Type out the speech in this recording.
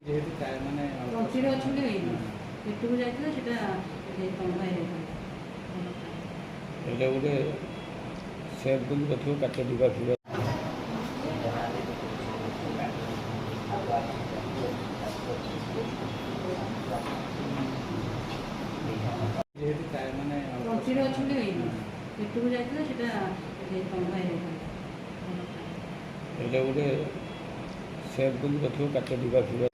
যেহেতু মানে তন্ত্রীর অঞ্চলে হয়নি একটুকু যাইছিল সেটা তন্ত্রা ହେଇଯାଇଥିଲା। এটা ଗୋଟେ ସେଭ୍ କରି ରଖିବ କାଚ ଡିବା ଫିବା ଯେହେତୁ ମାନେ ତନ୍ତ୍ରୀର ଅଞ୍ଚଲେ ହয়ନି একটুকু যাইছিল সেটা ତନ୍ତ୍ରା ହେଇଯାଇଥିଲା। এটা ଗୋଟେ ସେଭ୍ କରି ରଖିବ କାଚ ଡିବା ଫିବା